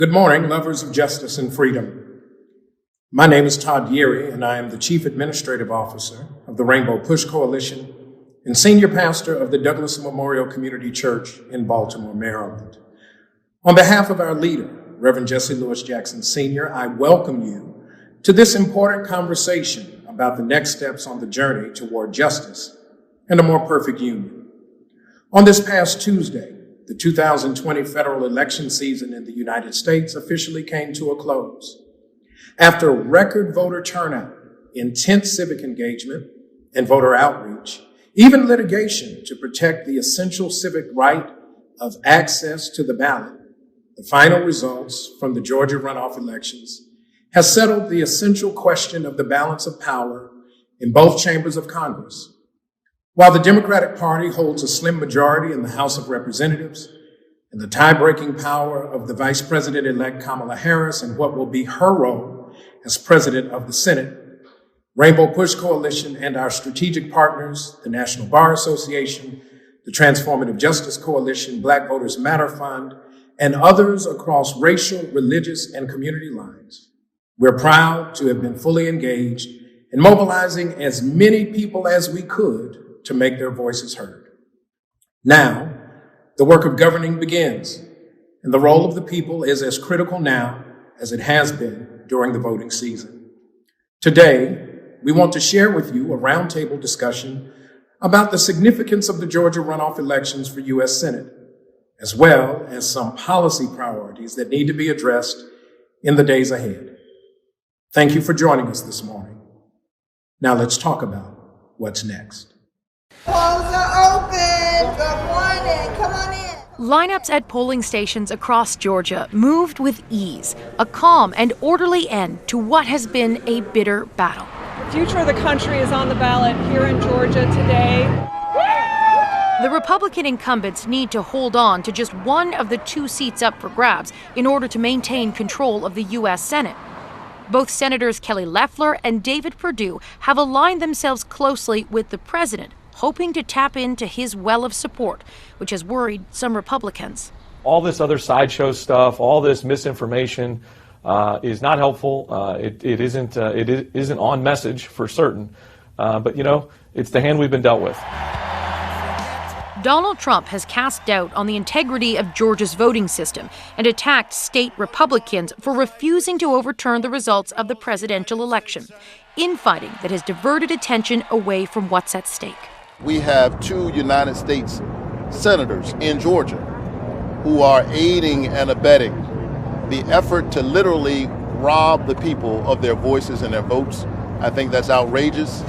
Good morning, lovers of justice and freedom. My name is Todd Yeary, and I am the Chief Administrative Officer of the Rainbow Push Coalition and Senior Pastor of the Douglas Memorial Community Church in Baltimore, Maryland. On behalf of our leader, Reverend Jesse Lewis Jackson Sr., I welcome you to this important conversation about the next steps on the journey toward justice and a more perfect union. On this past Tuesday, the 2020 federal election season in the United States officially came to a close. After record voter turnout, intense civic engagement, and voter outreach, even litigation to protect the essential civic right of access to the ballot, the final results from the Georgia runoff elections has settled the essential question of the balance of power in both chambers of Congress. While the Democratic Party holds a slim majority in the House of Representatives and the tie-breaking power of the Vice President-elect Kamala Harris and what will be her role as President of the Senate, Rainbow Push Coalition and our strategic partners, the National Bar Association, the Transformative Justice Coalition, Black Voters Matter Fund, and others across racial, religious, and community lines, we're proud to have been fully engaged in mobilizing as many people as we could to make their voices heard. Now, the work of governing begins, and the role of the people is as critical now as it has been during the voting season. Today, we want to share with you a roundtable discussion about the significance of the Georgia runoff elections for U.S. Senate, as well as some policy priorities that need to be addressed in the days ahead. Thank you for joining us this morning. Now let's talk about what's next. Polls are open. Good morning. Come on in. Lineups at polling stations across Georgia moved with ease, a calm and orderly end to what has been a bitter battle. The future of the country is on the ballot here in Georgia today. The Republican incumbents need to hold on to just one of the two seats up for grabs in order to maintain control of the U.S. Senate. Both Senators Kelly Loeffler and David Perdue have aligned themselves closely with the president, hoping to tap into his well of support, which has worried some Republicans. All this other sideshow stuff, all this misinformation is not helpful. It isn't on message for certain. But, it's the hand we've been dealt with. Donald Trump has cast doubt on the integrity of Georgia's voting system and attacked state Republicans for refusing to overturn the results of the presidential election, infighting that has diverted attention away from what's at stake. We have two United States senators in Georgia who are aiding and abetting the effort to literally rob the people of their voices and their votes. I think that's outrageous.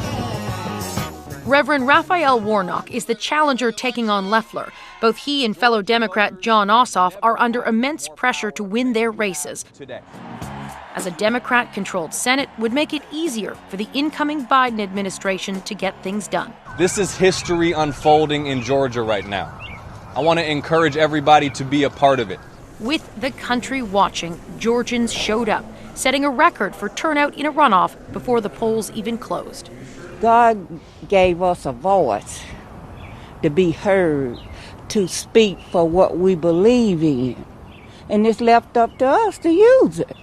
Reverend Raphael Warnock is the challenger taking on Loeffler. Both he and fellow Democrat Jon Ossoff are under immense pressure to win their races, as a Democrat-controlled Senate would make it easier for the incoming Biden administration to get things done. This is history unfolding in Georgia right now. I want to encourage everybody to be a part of it. With the country watching, Georgians showed up, setting a record for turnout in a runoff before the polls even closed. God gave us a voice to be heard, to speak for what we believe in. And it's left up to us to use it.